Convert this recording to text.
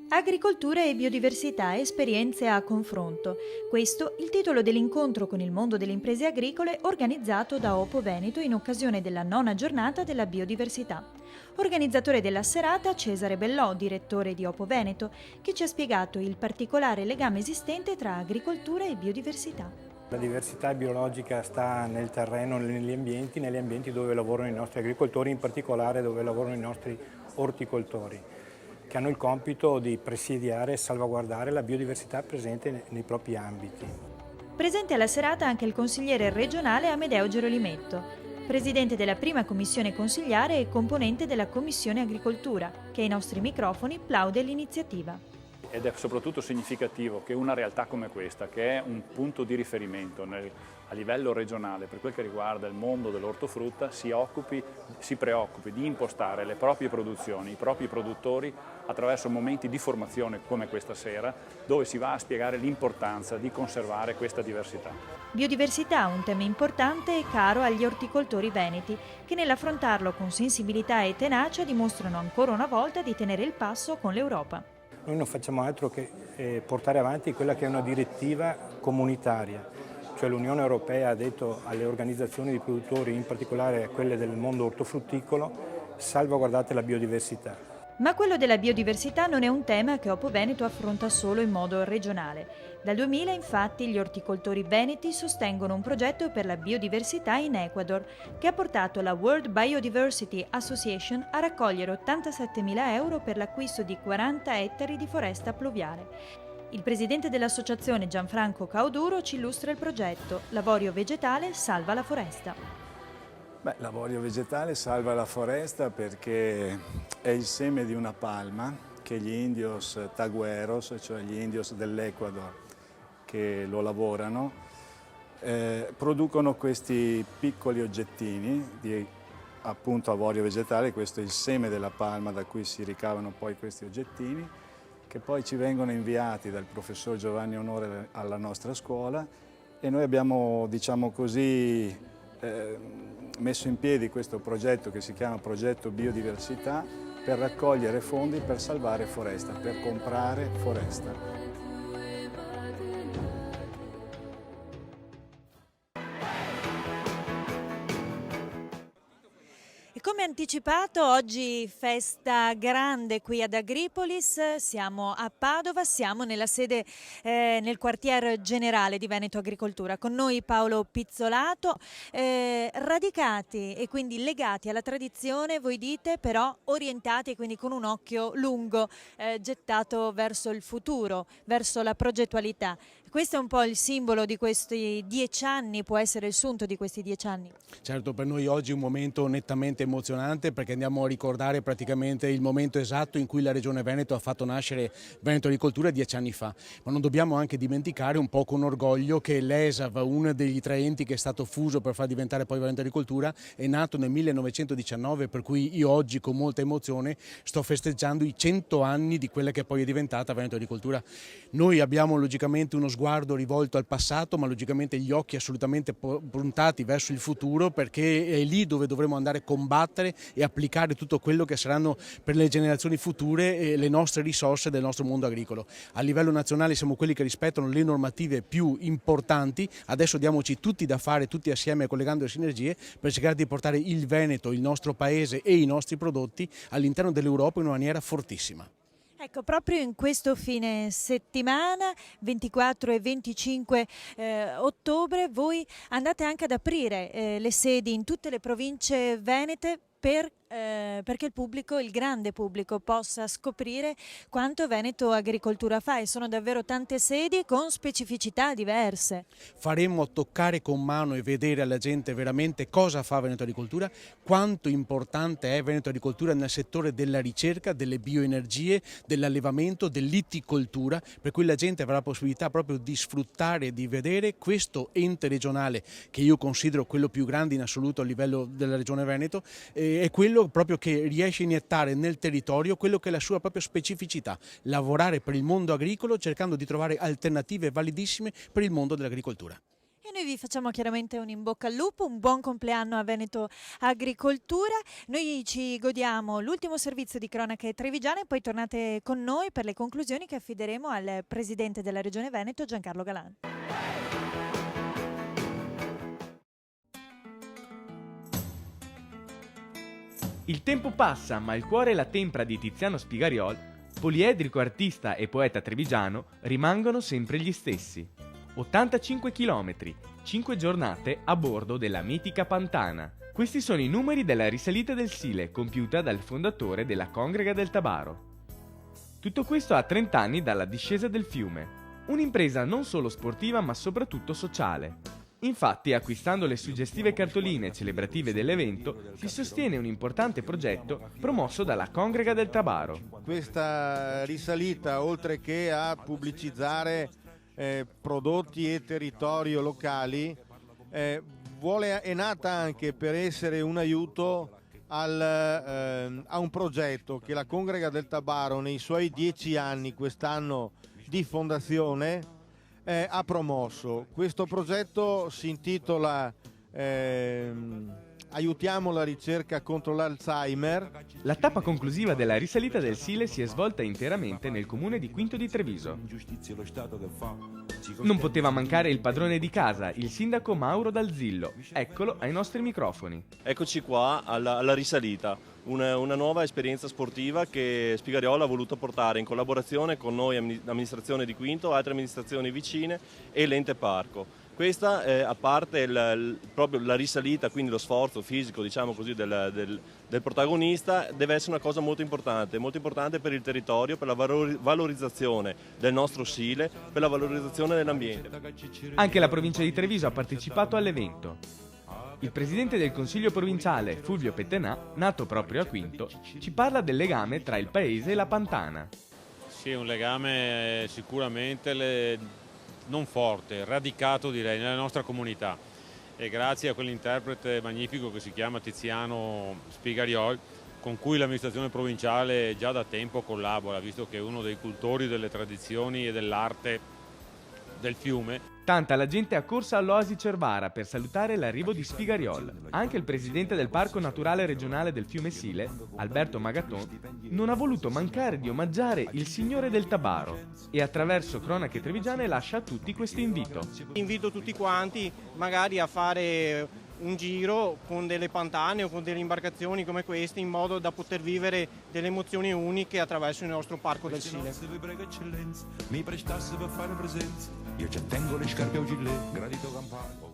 Agricoltura e biodiversità, esperienze a confronto. Questo il titolo dell'incontro con il mondo delle imprese agricole organizzato da Opo Veneto in occasione della 9ª giornata della biodiversità. Organizzatore della serata Cesare Bellò, direttore di Opo Veneto, che ci ha spiegato il particolare legame esistente tra agricoltura e biodiversità. La diversità biologica sta nel terreno, negli ambienti dove lavorano i nostri agricoltori, in particolare dove lavorano i nostri orticoltori, che hanno il compito di presidiare e salvaguardare la biodiversità presente nei propri ambiti. Presente alla serata anche il consigliere regionale Amedeo Gerolimetto, presidente della prima commissione consigliare e componente della commissione agricoltura, che ai nostri microfoni plaude l'iniziativa. Ed è soprattutto significativo che una realtà come questa, che è un punto di riferimento a livello regionale per quel che riguarda il mondo dell'ortofrutta, si preoccupi di impostare le proprie produzioni, i propri produttori attraverso momenti di formazione come questa sera, dove si va a spiegare l'importanza di conservare questa diversità. Biodiversità, un tema importante e caro agli orticoltori veneti, che nell'affrontarlo con sensibilità e tenacia dimostrano ancora una volta di tenere il passo con l'Europa. Noi non facciamo altro che portare avanti quella che è una direttiva comunitaria, cioè l'Unione Europea ha detto alle organizzazioni di produttori, in particolare a quelle del mondo ortofrutticolo, salvaguardate la biodiversità. Ma quello della biodiversità non è un tema che Opo Veneto affronta solo in modo regionale. Dal 2000 infatti gli orticoltori veneti sostengono un progetto per la biodiversità in Ecuador che ha portato la World Biodiversity Association a raccogliere 87.000 euro per l'acquisto di 40 ettari di foresta pluviale. Il presidente dell'associazione Gianfranco Cauduro ci illustra il progetto L'avorio vegetale salva la foresta. L'avorio vegetale salva la foresta perché è il seme di una palma che gli indios tagueros, cioè gli indios dell'Ecuador che lo lavorano, producono questi piccoli oggettini di appunto avorio vegetale. Questo è il seme della palma da cui si ricavano poi questi oggettini, che poi ci vengono inviati dal professor Giovanni Onore alla nostra scuola, e noi abbiamo, diciamo così, messo in piedi questo progetto che si chiama Progetto Biodiversità per raccogliere fondi per salvare foresta, per comprare foresta. E come anticipato, oggi festa grande qui ad Agripolis, siamo a Padova, siamo nella sede, nel quartier generale di Veneto Agricoltura. Con noi Paolo Pizzolato, radicati e quindi legati alla tradizione, voi dite, però orientati quindi con un occhio lungo, gettato verso il futuro, verso la progettualità. Questo è un po' il simbolo di questi 10 anni, può essere il sunto di questi 10 anni? Certo, per noi oggi è un momento nettamente emozionante perché andiamo a ricordare praticamente il momento esatto in cui la Regione Veneto ha fatto nascere Veneto Agricoltura 10 anni fa. Ma non dobbiamo anche dimenticare un po' con orgoglio che l'ESAV, uno degli tre enti che è stato fuso per far diventare poi Veneto Agricoltura, è nato nel 1919, per cui io oggi con molta emozione sto festeggiando i 100 anni di quella che poi è diventata Veneto Agricoltura. Noi abbiamo logicamente uno sguardo rivolto al passato, ma logicamente gli occhi assolutamente puntati verso il futuro, perché è lì dove dovremo andare a combattere e applicare tutto quello che saranno per le generazioni future le nostre risorse del nostro mondo agricolo. A livello nazionale siamo quelli che rispettano le normative più importanti, adesso diamoci tutti da fare, tutti assieme, collegando le sinergie, per cercare di portare il Veneto, il nostro paese e i nostri prodotti all'interno dell'Europa in una maniera fortissima. Ecco, proprio in questo fine settimana, 24 e 25 ottobre, voi andate anche ad aprire le sedi in tutte le province venete perché il pubblico, il grande pubblico, possa scoprire quanto Veneto Agricoltura fa, e sono davvero tante sedi con specificità diverse. Faremo toccare con mano e vedere alla gente veramente cosa fa Veneto Agricoltura, quanto importante è Veneto Agricoltura nel settore della ricerca, delle bioenergie, dell'allevamento, dell'itticoltura, per cui la gente avrà la possibilità proprio di sfruttare e di vedere questo ente regionale, che io considero quello più grande in assoluto a livello della Regione Veneto, è quello proprio che riesce a iniettare nel territorio quello che è la sua propria specificità, lavorare per il mondo agricolo cercando di trovare alternative validissime per il mondo dell'agricoltura. E noi vi facciamo chiaramente un in bocca al lupo, un buon compleanno a Veneto Agricoltura. Noi ci godiamo l'ultimo servizio di cronache trevigiane e poi tornate con noi per le conclusioni che affideremo al presidente della Regione Veneto, Giancarlo Galan. Il tempo passa, ma il cuore e la tempra di Tiziano Spigariol, poliedrico artista e poeta trevigiano, rimangono sempre gli stessi. 85 km, 5 giornate a bordo della mitica Pantana. Questi sono i numeri della risalita del Sile, compiuta dal fondatore della Congrega del Tabaro. Tutto questo a 30 anni dalla discesa del fiume. Un'impresa non solo sportiva ma soprattutto sociale. Infatti, acquistando le suggestive cartoline celebrative dell'evento, si sostiene un importante progetto promosso dalla Congrega del Tabaro. Questa risalita, oltre che a pubblicizzare prodotti e territorio locali, è nata anche per essere un aiuto a un progetto che la Congrega del Tabaro nei suoi 10 anni quest'anno di fondazione ha promosso. Questo progetto si intitola Aiutiamo la ricerca contro l'Alzheimer. La tappa conclusiva della risalita del Sile si è svolta interamente nel comune di Quinto di Treviso. Non poteva mancare il padrone di casa, il sindaco Mauro Dalzillo. Eccolo ai nostri microfoni. Eccoci qua alla risalita, una nuova esperienza sportiva che Spigariol ha voluto portare in collaborazione con noi, amministrazione di Quinto, altre amministrazioni vicine e l'ente parco. Questa, a parte proprio la risalita, quindi lo sforzo fisico, diciamo così, del protagonista, deve essere una cosa molto importante per il territorio, per la valorizzazione del nostro Sile, per la valorizzazione dell'ambiente. Anche la provincia di Treviso ha partecipato all'evento. Il presidente del Consiglio provinciale, Fulvio Pettenà, nato proprio a Quinto, ci parla del legame tra il paese e la Pantana. Sì, un legame sicuramente non forte, radicato direi nella nostra comunità, e grazie a quell'interprete magnifico che si chiama Tiziano Spigariol, con cui l'amministrazione provinciale già da tempo collabora, visto che è uno dei cultori delle tradizioni e dell'arte del fiume. Tanta la gente è accorsa all'Oasi Cervara per salutare l'arrivo di Spigariol. Anche il presidente del Parco Naturale Regionale del Fiume Sile, Alberto Magaton, non ha voluto mancare di omaggiare il Signore del Tabaro e attraverso Cronache Trevigiane lascia a tutti questo invito. Invito tutti quanti magari a fare un giro con delle pantane o con delle imbarcazioni come queste, in modo da poter vivere delle emozioni uniche attraverso il nostro Parco del Sile. Mi prestasse per fare presenza, io ci tengo le scarpe a gilet, gradito campano.